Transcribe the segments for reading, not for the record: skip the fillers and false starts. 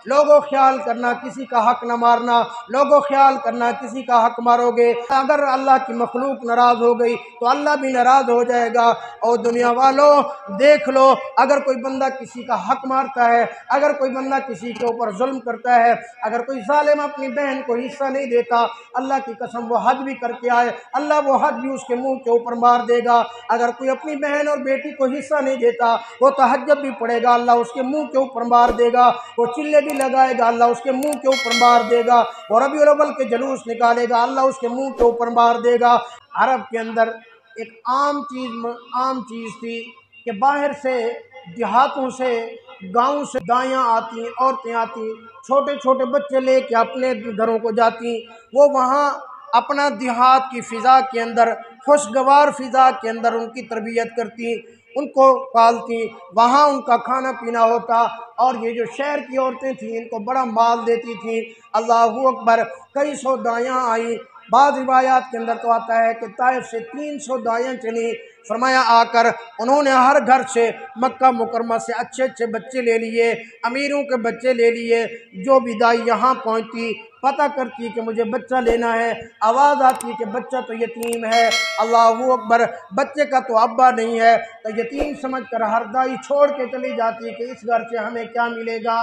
लोगों ख्याल करना किसी का हक न मारना, लोगों ख्याल करना किसी का हक मारोगे। अगर अल्लाह की मखलूक नाराज़ हो गई तो अल्लाह भी नाराज़ हो जाएगा। और दुनिया वालों देख लो, अगर कोई बंदा किसी का हक मारता है, अगर कोई बंदा किसी के ऊपर जुल्म करता है, अगर कोई जालिम अपनी बहन को हिस्सा नहीं देता, अल्लाह की कसम वो हज भी करके आए, अल्लाह वो हज भी उसके मुंह के ऊपर मार देगा। अगर कोई अपनी बहन और बेटी को हिस्सा नहीं देता, वो तहज्जुद भी पड़ेगा, अल्लाह उसके मुंह के ऊपर मार देगा। वो चिल्ले भी लगाएगा, अल्लाह उसके मुंह के ऊपर मार देगा। और रबीउल अव्वल के जुलूस निकालेगा, अल्लाह उसके मुंह के ऊपर मार देगा। अरब के अंदर एक आम चीज़ थी कि बाहर से, देहातों से, गाँव से दाइयाँ आती, औरतें आती, छोटे छोटे बच्चे लेके अपने घरों को जाती। वो वहाँ अपना देहात की फ़िज़ा के अंदर, खुशगवार फ़िज़ा के अंदर उनकी तरबियत करती, उनको पालती, वहाँ उनका खाना पीना होता। और ये जो शहर की औरतें थीं इनको बड़ा माल देती थीं। अल्लाहू अकबर, कई सौ दाइयाँ आई। बाद रिवायात के अंदर तो आता है कि ताइफ से 300 दाइयाँ चली। फरमाया आकर उन्होंने हर घर से, मक्का मुकरमा से अच्छे अच्छे बच्चे ले लिए, अमीरों के बच्चे ले लिए। जो भी दाई यहाँ पहुँचती, पता करती कि मुझे बच्चा लेना है, आवाज़ आती कि बच्चा तो यतीम है। अल्लाहू अकबर, बच्चे का तो अब्बा नहीं है, तो यतीम समझ कर हर दाई छोड़ के चली जाती कि इस घर से हमें क्या मिलेगा।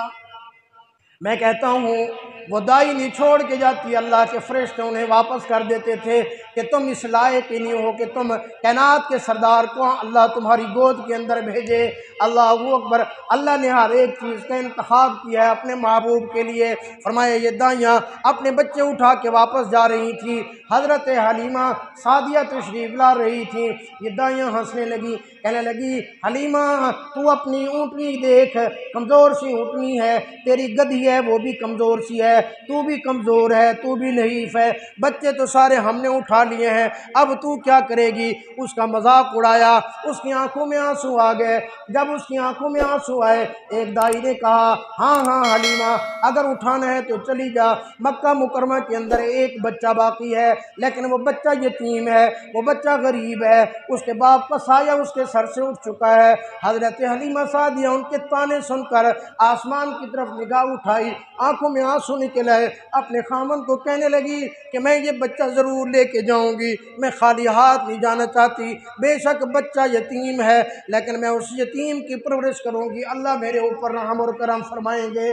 मैं कहता हूँ वो दाई नहीं छोड़ के जाती, अल्लाह के फरिश्ते उन्हें वापस कर देते थे कि तुम इस लायक ही नहीं हो कि तुम कायनात के सरदार को अल्लाह तुम्हारी गोद के अंदर भेजे। अल्लाहू अकबर, अल्लाह ने हर एक चीज़ का इंतखाब किया है अपने महबूब के लिए। फरमाया ये दाइयाँ अपने बच्चे उठा के वापस जा रही थी। हज़रत हलीमा सादिया तशरीफ़ ला रही थी। ये दाइयाँ हंसने लगी, कहने लगी हलीमा तू अपनी ऊँटनी देख, कमज़ोर सी ऊँटनी है, तेरी गधी है वो भी कमज़ोर सी है, तू भी कमज़ोर है, तू भी नहीफ है, बच्चे तो सारे हमने उठा लिए हैं, अब तू क्या करेगी। उसका मजाक उड़ाया, उसकी आंखों में आंसू आ गए। जब उसकी आंखों में आंसू आए, एक दाई ने कहा हाँ हाँ हलीमा, अगर उठाना है तो चली जा, मक्का मुकरमा के अंदर एक बच्चा बाकी है, लेकिन वो बच्चा यतीम है, वो बच्चा गरीब है, उसके बाप का साया उसके सर से उठ चुका है। हज़रत हलीमा सादिया उनके ताने सुनकर आसमान की तरफ निगाह उठाई, आंखों में आंसू निकल आए, अपने खामन को कहने लगी कि मैं ये बच्चा ज़रूर लेके जाऊंगी, मैं खाली हाथ नहीं जाना चाहती। बेशक बच्चा यतीम है, लेकिन मैं उस यतीम की परवरिश करूंगी, अल्लाह मेरे ऊपर रहम और करम फरमाएंगे।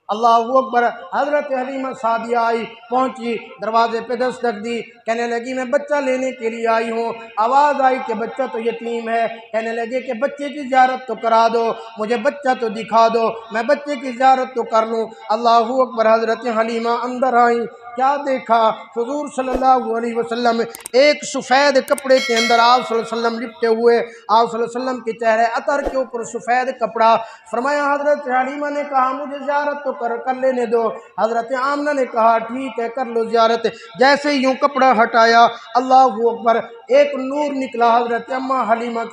अल्लाहू अकबर, हज़रत हलीमा सादिया आई, पहुँची, दरवाजे पे दस्तक दी, कहने लगी मैं बच्चा लेने के लिए आई हूँ। आवाज़ आई कि बच्चा तो यतीम है। कहने लगे कि बच्चे की ज़ियारत तो करा दो, मुझे बच्चा तो दिखा दो, मैं बच्चे की ज़ियारत तो कर लूँ। अल्लाहू अकबर, हज़रत हलीमा अंदर आई, क्या देखा, हुज़ूर सल्लल्लाहु अलैहि वसल्लम एक सफ़ेद कपड़े के अंदर आप सल्लल्लाहु अलैहि वसल्लम लिपटे हुए, आप सल्लल्लाहु अलैहि वसल्लम के चेहरे अतर के ऊपर सफ़ेद कपड़ा। फरमाया हज़रत हलीमा ने कहा मुझे ज़ियारत तो कर लेने दो। हज़रत आमना ने कहा ठीक है कर लो ज़ियारत। जैसे ही यूँ कपड़ा हटाया, अल्लाहू अकबर, एक नूर निकला हज़रत अम्मा हलीमा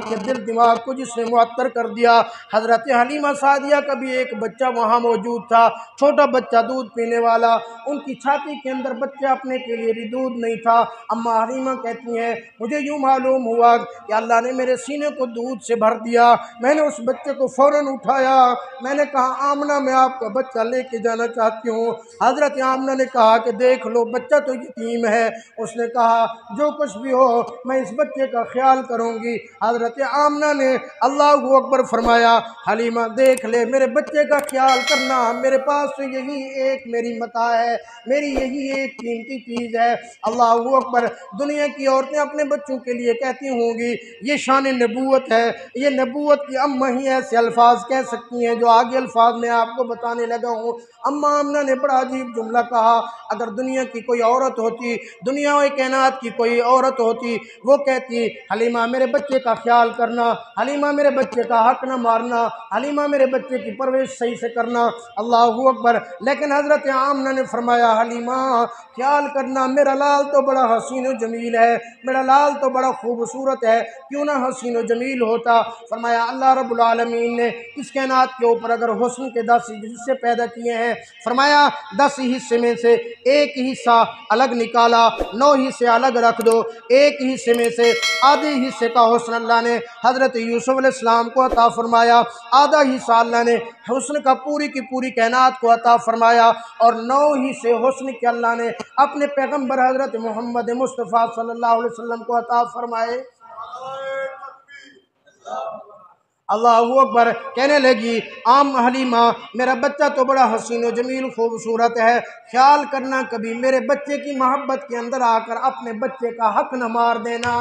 के दिल दिमाग को जिसने मुअत्तर कर दिया। हज़रत हलीमा सादिया का भी एक बच्चा वहाँ मौजूद था, छोटा बच्चा दूध पीने वाला, उनकी छाती के अंदर बच्चे अपने के लिए भी दूध नहीं था। अम्मा हलीमा कहती हैं मुझे यूँ मालूम हुआ कि अल्लाह ने मेरे सीने को दूध से भर दिया। मैंने उस बच्चे को फ़ौरन उठाया, मैंने कहा आमना मैं आपका बच्चा लेके जाना चाहती हूँ। हज़रत आमना ने कहा कि देख लो बच्चा तो यतीम है। उसने कहा जो कुछ भी हो मैं इस बच्चे का ख्याल करूँगी। हज़रत आमना ने अल्लाहू अकबर फरमाया हलीमा देख ले मेरे बच्चे का ख्याल करना, मेरे पास तो यही एक मेरी मता है, मेरी यही एक कीमती चीज़ है। अल्लाहू अकबर, दुनिया की औरतें अपने बच्चों के लिए कहती होंगी ये शान नबूवत है, ये नबूवत की अम्मा ही ऐसे अल्फाज कह सकती हैं जो आगे अल्फाज मैं आपको बताने लगा हूँ। अम्मा आमना ने बड़ा अजीब जुमला कहा, अगर दुनिया की कोई औरत होती, दुनिया व कायनात की कोई औरत होती, वो कहती हलीमा मेरे बच्चे का ख्याल करना, हलीमा मेरे बच्चे का हक न मारना, हलीमा मेरे बच्चे की परवरिश सही से करना। अल्लाहू अकबर, लेकिन हज़रत आमना ने फरमाया हलीमा ख्याल करना, मेरा लाल तो बड़ा हसीन व जमील है, मेरा लाल तो बड़ा खूबसूरत है, क्यों ना हसीन व जमील होता। फरमाया अल्लाह रब्बुल आलमीन ने इस कायनात के ऊपर अगर हुस्न के 10 हिस्से पैदा किए हैं, फरमाया 10 हिस्से में से एक हिस्सा अलग निकाला, 9 हिस्से अलग रख दो, एक हिस्से में से आधे हिस्से का हुस्न अल्लाह ने हज़रत यूसुफ अलैहिस्सलाम को अता फरमाया, आधा हिस्सा अल्लाह ने हुस्न का पूरी की पूरी कायनात को अता फरमाया, और 9 हिस्से हुस्न के अल्लाह ने अपने पैगम्बर हज़रत मोहम्मद मुस्तफ़ा सल्लल्लाहु अलैहि वसल्लम को अता फरमाए। अल्लाहू अकबर। कहने लगी आम हलीमा मेरा बच्चा तो बड़ा हसीन व जमील खूबसूरत है, ख्याल करना कभी मेरे बच्चे की मोहब्बत के अंदर आकर अपने बच्चे का हक न मार देना,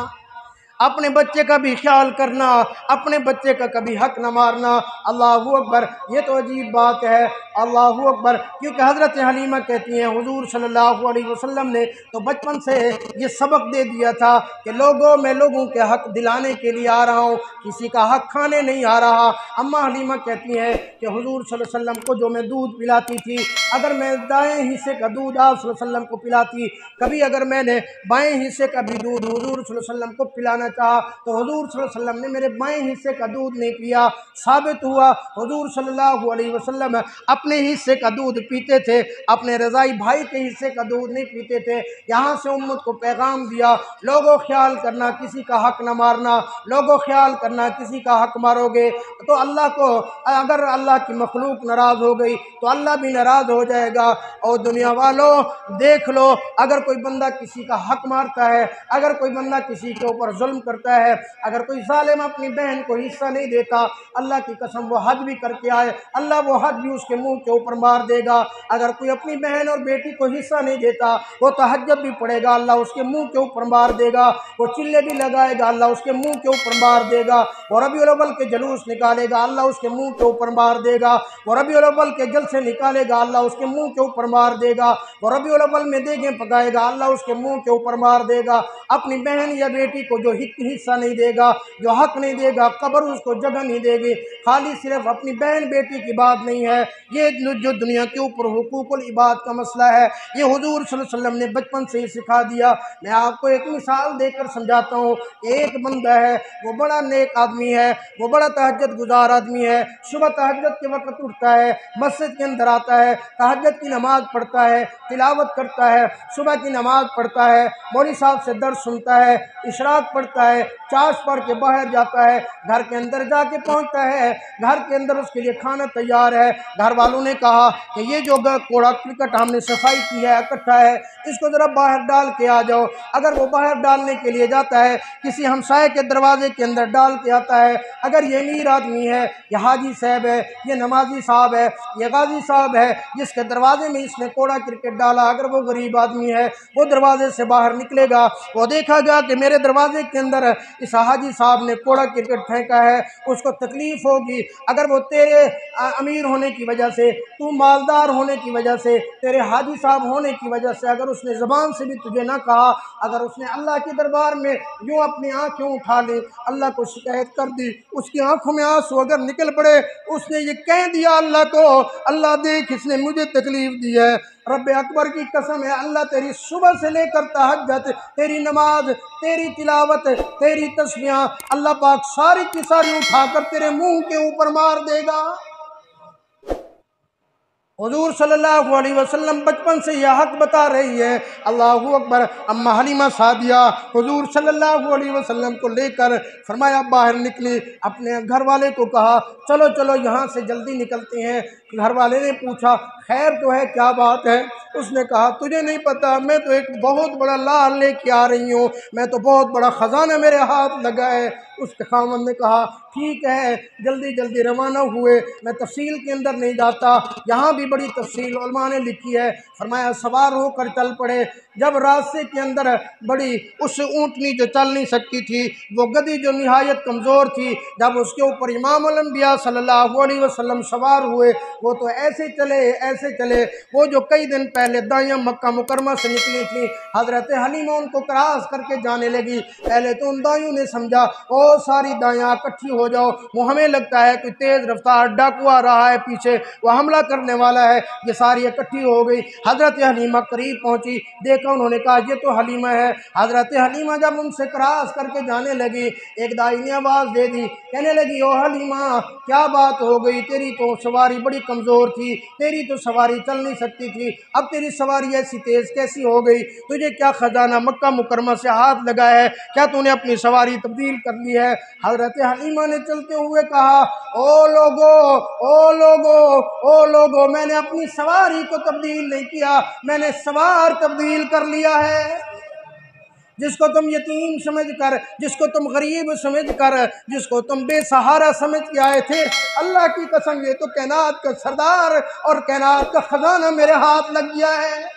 अपने बच्चे का भी ख्याल करना, अपने बच्चे का कभी हक न मारना। अल्लाहू अकबर। ये तो अजीब बात है। अल्लाहू अकबर। क्योंकि हज़रत हलीमा कहती हैं हुजूर सल्लल्लाहु अलैहि वसल्लम ने तो बचपन से ये सबक दे दिया था कि लोगों मैं लोगों के हक दिलाने के लिए आ रहा हूँ, किसी का हक खाने नहीं आ रहा। अम्मा हलीमा कहती हैं कि हुजूर सल्लल्लाहु अलैहि वसल्लम को जो मैं दूध पिलाती थी, अगर मैं दाएँ हिस्से का दूध आप सल्लल्लाहु अलैहि वसल्लम को पिलाती, कभी अगर मैंने बाएँ हिस्से का भी दूध हुजूर सल्लल्लाहु अलैहि वसल्लम को पिलाना चाहा तो हुजूर सल्लल्लाहु अलैहि वसल्लम ने मेरे बाएं हिस्से का दूध नहीं पिया। साबित हुआ हुजूर सल्लल्लाहु अलैहि वसल्लम अपने हिस्से का दूध पीते थे, अपने रज़ाई भाई के हिस्से का दूध नहीं पीते थे। यहाँ से उम्मत को पैगाम दिया, लोगों ख्याल करना किसी का हक न मारना, लोगों ख्याल करना किसी का हक मारोगे तो अल्लाह को, अगर अल्लाह की मखलूक नाराज़ हो गई तो अल्लाह भी नाराज़ हो जाएगा। और दुनिया वालों देख लो, अगर कोई बंदा किसी का हक मारता है, अगर कोई बंदा किसी के ऊपर जुल्म करता है, अगर कोई जालिम अपनी बहन को हिस्सा नहीं देता, अल्लाह की कसम वो हज भी करके आए, अल्लाह वो हज भी उसके मुंह के ऊपर मार देगा। अगर कोई अपनी बहन और बेटी को हिस्सा नहीं देता, वो तहज्जुद भी पढ़ेगा, अल्लाह उसके मुंह के ऊपर मार देगा। वो चिल्ले भी लगाएगा, अल्लाह उसके मुंह के ऊपर मार देगा। वो रबीउल अव्वल के जुलूस निकालेगा, अल्लाह उसके मुंह के ऊपर मार देगा। वो रबीउल अव्वल के जलसे निकालेगा, अल्लाह उसके मुंह के ऊपर मार देगा। वो रबीउल अव्वल में देखें पकाएगा, अल्लाह उसके मुंह के ऊपर मार देगा। अपनी बहन या बेटी को जो हिस्सा नहीं देगा, जो हक नहीं देगा, कब्र उसको जगह नहीं देगी। खाली सिर्फ अपनी बहन बेटी की बात नहीं है, ये जो दुनिया के ऊपर हुकूकुल इबाद का मसला है, ये हुजूर सल्लल्लाहु अलैहि वसल्लम ने बचपन से ही सिखा दिया। मैं आपको एक मिसाल देकर समझाता हूँ। एक बंदा है, वो बड़ा नेक आदमी है, वो बड़ा तहज्जुद गुजार आदमी है। सुबह तहज्जुद के वक्त उठता है, मस्जिद के अंदर आता है, तहज्जुद की नमाज पढ़ता है, तिलावत करता है, सुबह की नमाज पढ़ता है, मौलवी साहब से दर्स सुनता है, इशराक पढ़ता है, चाश पढ़ के बाहर जाता है, घर के अंदर जाके पहुंचता है, घर के अंदर उसके लिए खाना तैयार है। घर वालों ने कहा कि ये जो कूड़ा करकट हमने सफाई की है, इकट्ठा है, इसको ज़रा बाहर डाल के आ जाओ। अगर वो बाहर डालने के लिए जाता है, किसी हमसाये के दरवाजे के अंदर डाल के आता है, अगर ये अमीर आदमी है, ये हाजी साहब है, ये नमाजी साहब है, ये गाजी साहब है, जिसके दरवाजे में इसने कूड़ा क्रिकेट डाला, अगर वो गरीब आदमी है, वो दरवाजे से बाहर निकलेगा, वो देखेगा कि मेरे दरवाजे के अंदर इस हाजी साहब ने कूड़ा क्रिकेट फेंका है, उसको तकलीफ होगी। अगर वो तेरे अमीर होने की वजह से, तू मालदार होने की वजह से, तेरे हाजी साहब होने की वजह से, अगर उसने ज़बान से भी तुझे ना कहा, अगर उसने अल्लाह के दरबार में यूँ अपनी आँखें उठा ली, अल्लाह को शिकायत कर दी, उसकी आँखों में आंसू अगर निकल पड़े, उसने ये कह दिया अल्लाह को, अल्लाह देख इसने मुझे तकलीफ दी है, रब्बे अकबर की कसम है, अल्लाह तेरी सुबह से लेकर तहज्जुद, तेरी नमाज, तेरी तिलावत, तेरी तस्बीहां, अल्लाह पाक सारी की सारी उठाकर तेरे मुंह के ऊपर मार देगा। हुजूर सल्लल्लाहु अलैहि वसल्लम बचपन से यह हक बता रही है। अल्लाहू अकबर। अम्मा हलीमा सादिया हुजूर सल्लल्लाहु अलैहि वसल्लम को लेकर फरमाया बाहर निकली, अपने घर वाले को कहा चलो चलो यहाँ से जल्दी निकलते हैं। घर वाले ने पूछा खैर तो है, क्या बात है? उसने कहा तुझे नहीं पता, मैं तो एक बहुत बड़ा लाल लेके आ रही हूँ, मैं तो बहुत बड़ा ख़जाना मेरे हाथ लगा है। उसके खामन ने कहा ठीक है, जल्दी जल्दी रवाना हुए। मैं तफसील के अंदर नहीं जाता, यहाँ भी बड़ी तफसील उलमा ने लिखी है। फरमाया सवार होकर चल पड़े। जब रास्ते के अंदर बड़ी उस ऊँटनी जो चल नहीं सकती थी, वो गधी जो निहायत कमज़ोर थी, जब उसके ऊपर इमामुल अंबिया सल्लल्लाहु अलैहि वसल्लम सवार हुए, वो तो ऐसे चले वो जो कई दिन पहले दाइयाँ मक्का मुकरमा से निकली थी, हज़रत हलीमा उनको क्रॉस करके जाने लगी। पहले तो उन दाइयों ने समझा ओ सारी दाइयाँ इकट्ठी हो जाओ, वो हमें लगता है कि तेज़ रफ्तार डाकू आ रहा है, पीछे वो हमला करने वाला है। ये सारी इकट्ठी हो गई। हज़रत हलीमा करीब पहुँची, देखा, उन्होंने कहा ये तो हलीमा है। हज़रत हलीमा जब उनसे क्रॉस करके जाने लगी, एक दाई ने आवाज़ दे दी, कहने लगी ओ हलीमा क्या बात हो गई, तेरी तो सवारी बड़ी कमज़ोर थी, तेरी तो सवारी चल नहीं सकती थी, अब तेरी सवारी ऐसी तेज़ कैसी हो गई, तुझे क्या ख़जाना मक्का मुकरमा से हाथ लगा है, क्या तूने अपनी सवारी तब्दील कर ली है। हज़रत हलीमा ने चलते हुए कहा ओ लोगो ओ लोगो ओ लोगो, मैंने अपनी सवारी को तब्दील नहीं किया, मैंने सवार तब्दील कर लिया है। जिसको तुम यतीम समझकर, जिसको तुम गरीब समझकर, जिसको तुम बेसहारा समझ के आए थे, अल्लाह की कसम ये तो कायनात का सरदार और कायनात का खजाना मेरे हाथ लग गया है।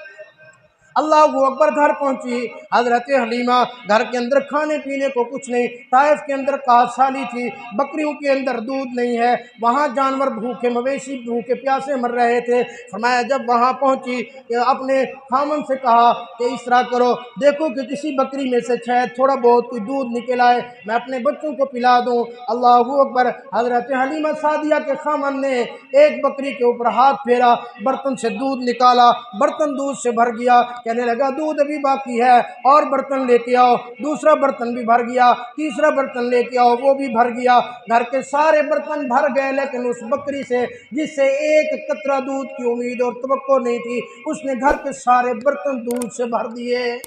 अल्लाह अकबर। घर पहुंची हज़रत हलीमा, घर के अंदर खाने पीने को कुछ नहीं, ताइफ के अंदर कासाली थी, बकरियों के अंदर दूध नहीं है, वहाँ जानवर भूखे मवेशी भूखे प्यासे मर रहे थे। फरमाया जब वहाँ पहुंची अपने खामन से कहा कि इस तरह करो, देखो कि किसी बकरी में से शायद थोड़ा बहुत कोई दूध निकल आए, मैं अपने बच्चों को पिला दूँ। अल्लाह अकबर। हज़रत हलीमा सादिया के खामन ने एक बकरी के ऊपर हाथ फेरा, बर्तन से दूध निकाला, बर्तन दूध से भर गया। कहने लगा दूध अभी बाकी है, और बर्तन लेके आओ। दूसरा बर्तन भी भर गया, तीसरा बर्तन लेके आओ, वो भी भर गया। घर के सारे बर्तन भर गए, लेकिन उस बकरी से जिससे एक कतरा दूध की उम्मीद और तवक्को नहीं थी, उसने घर के सारे बर्तन दूध से भर दिए।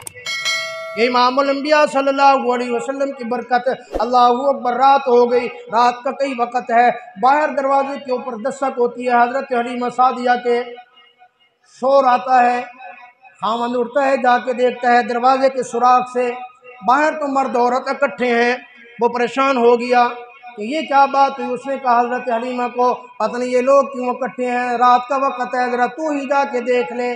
इमामुल अंबिया सल्लल्लाहु अलैहि वसल्लम की बरकत। अल्लाहु अकबर। रात हो गई, रात का कई वक़्त है, बाहर दरवाजे के ऊपर दस्तक होती है, हज़रत हलीमा सादिया के शोर आता है, खामन उठता है, जाके देखता है दरवाजे के सुराख से बाहर तो मर्द औरत इकट्ठे हैं। वो परेशान हो गया कि ये क्या बात हुई। उसने कहा हज़रत हलीमा को, पता नहीं ये लोग क्यों इकट्ठे हैं, रात का वक़्त है, ज़रा तू ही जाके देख ले।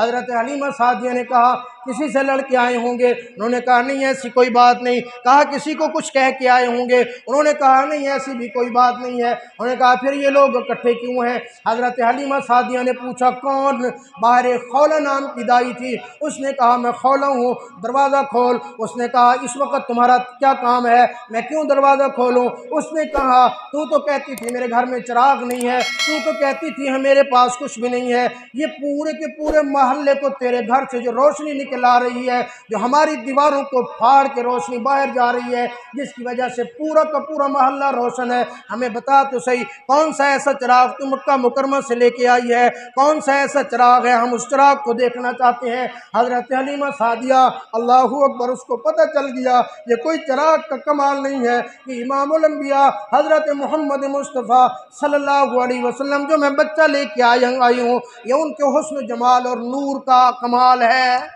हज़रत हलीमा सादिया ने कहा किसी से लड़के आए होंगे। उन्होंने कहा नहीं ऐसी कोई बात नहीं। कहा किसी को कुछ कह के आए होंगे। उन्होंने कहा नहीं ऐसी भी कोई बात नहीं है। उन्होंने कहा फिर ये लोग इकट्ठे क्यों हैं। हज़रत हलीमा सादिया ने पूछा कौन। बाहर खौला नाम की दाई थी, उसने कहा मैं खौला हूँ, दरवाज़ा खोल। उसने कहा इस वक्त तुम्हारा क्या काम है, मैं क्यों दरवाज़ा खोलूँ। उसने कहा तू तो कहती थी मेरे घर में चिराग नहीं है, तू तो कहती थी मेरे पास कुछ भी नहीं है, ये पूरे के पूरे महल्ले को तेरे घर से जो रोशनी निकल आ रही है, जो हमारी दीवारों को फाड़ के रोशनी बाहर जा रही है, जिसकी वजह से पूरा का पूरा महल्ला रोशन है, हमें बता तो सही कौन सा ऐसा चिराग तू मक्का मुकरमा से लेके आई है, कौन सा ऐसा चिराग है, हम उस चिराग को देखना चाहते हैं। हज़रत हलीमा सादिया अल्लाहू अकबर, उसको पता चल गया ये कोई चिराग का कमाल नहीं है कि इमामुल अंबिया हज़रत मोहम्मद मुस्तफ़ा सल्लल्लाहु अलैहि वसल्लम जो मैं बच्चा लेके आई हूँ, ये उनके हुस्न जमाल और नूर का कमाल है।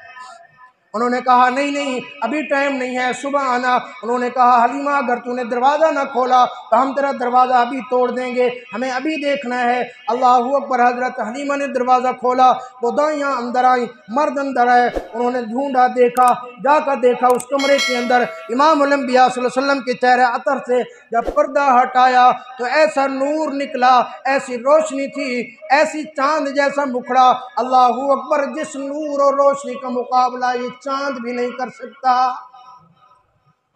उन्होंने कहा नहीं नहीं अभी टाइम नहीं है, सुबह आना। उन्होंने कहा हलीमा अगर तूने दरवाज़ा ना खोला तो हम तेरा दरवाज़ा अभी तोड़ देंगे, हमें अभी देखना है। अल्लाहू अकबर। हज़रत हलीमा ने दरवाज़ा खोला, वो दाइयाँ अंदर आई, मर्द अंदर आए। उन्होंने ढूंढा, देखा, जाकर देखा उस कमरे के अंदर इमामुल अंबिया सल्लल्लाहु अलैहि वसल्लम के चेहरे अतर से जब पर्दा हटाया तो ऐसा नूर निकला, ऐसी रोशनी थी, ऐसी चांद जैसा मुखड़ा। अल्लाहू अकबर। जिस नूर और रोशनी का मुकाबला ये चांद भी नहीं कर सकता।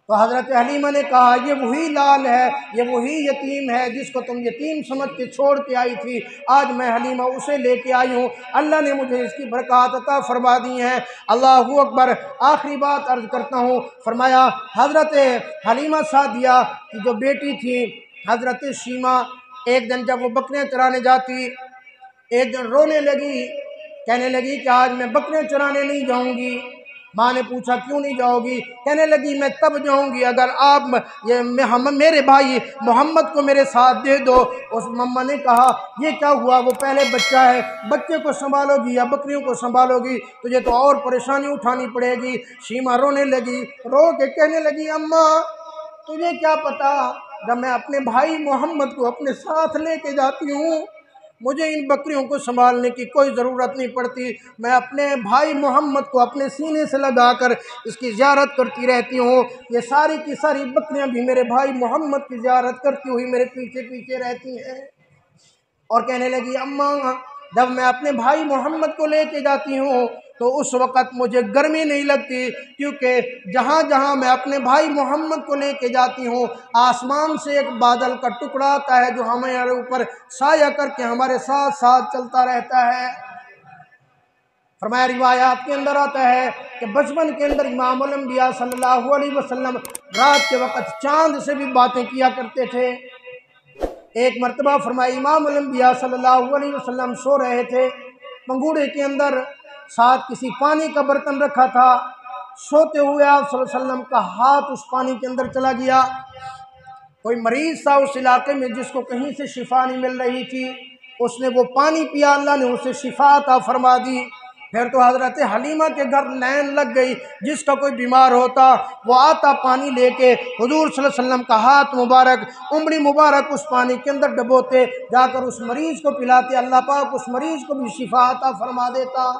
तो हज़रत हलीमा ने कहा ये वही लाल है, ये वही यतीम है जिसको तुम यतीम समझ के छोड़ के आई थी, आज मैं हलीमा उसे लेके आई हूँ, अल्लाह ने मुझे इसकी बरकत अता फरमा दी है। अल्लाहू अकबर। आखिरी बात अर्ज़ करता हूँ, फरमाया हज़रत हलीमा सादिया की जो बेटी थी हज़रत शीमा, एक दिन जब वो बकरियाँ चराने जाती, एक दिन रोने लगी, कहने लगी कि आज मैं बकरियाँ चराने नहीं जाऊँगी। माँ ने पूछा क्यों नहीं जाओगी। कहने लगी मैं तब जाऊँगी अगर आप मेरे भाई मोहम्मद को मेरे साथ दे दो। उस मम्मा ने कहा ये क्या हुआ, वो पहले बच्चा है, बच्चे को संभालोगी या बकरियों को संभालोगी, तुझे तो और परेशानी उठानी पड़ेगी। शीमा रोने लगी, रो के कहने लगी अम्मा तुझे क्या पता, जब मैं अपने भाई मोहम्मद को अपने साथ लेके जाती हूँ मुझे इन बकरियों को संभालने की कोई ज़रूरत नहीं पड़ती। मैं अपने भाई मोहम्मद को अपने सीने से लगाकर इसकी ज़ियारत करती रहती हूँ। ये सारी की सारी बकरियाँ भी मेरे भाई मोहम्मद की ज़ियारत करती हुई मेरे पीछे पीछे रहती हैं। और कहने लगी, अम्मा जब मैं अपने भाई मोहम्मद को लेके जाती हूँ तो उस वक़्त मुझे गर्मी नहीं लगती, क्योंकि जहाँ जहाँ मैं अपने भाई मोहम्मद को लेके जाती हूँ आसमान से एक बादल का टुकड़ा आता है जो हमारे ऊपर साया करके हमारे साथ साथ चलता रहता है। फरमाया रिवायात के अंदर आता है कि बचपन के अंदर इमामुल अंबिया सल्लल्लाहु अलैहि वसल्लम रात के वक़्त चाँद से भी बातें किया करते थे। एक मरतबा फरमाया इमामुल अंबिया सल्लल्लाहु अलैहि वसल्लम सो रहे थे, पंगूड़े के अंदर साथ किसी पानी का बर्तन रखा था। सोते हुए आप सल्लल्लाहु अलैहि वसल्लम का हाथ उस पानी के अंदर चला गया। कोई मरीज़ था उस इलाके में जिसको कहीं से शिफा नहीं मिल रही थी, उसने वो पानी पिया, अल्लाह ने उसे शिफा अता फरमा दी। फिर तो हज़रत हलीमा के घर लाइन लग गई। जिसका कोई बीमार होता वो आता पानी लेके हुजूर सल्लल्लाहु अलैहि वसल्लम का हाथ मुबारक, उंगली मुबारक उस पानी के अंदर डबोते, जाकर उस मरीज़ को पिलाते, अल्लाह पाक उस मरीज़ को भी शिफा अता फरमा देता।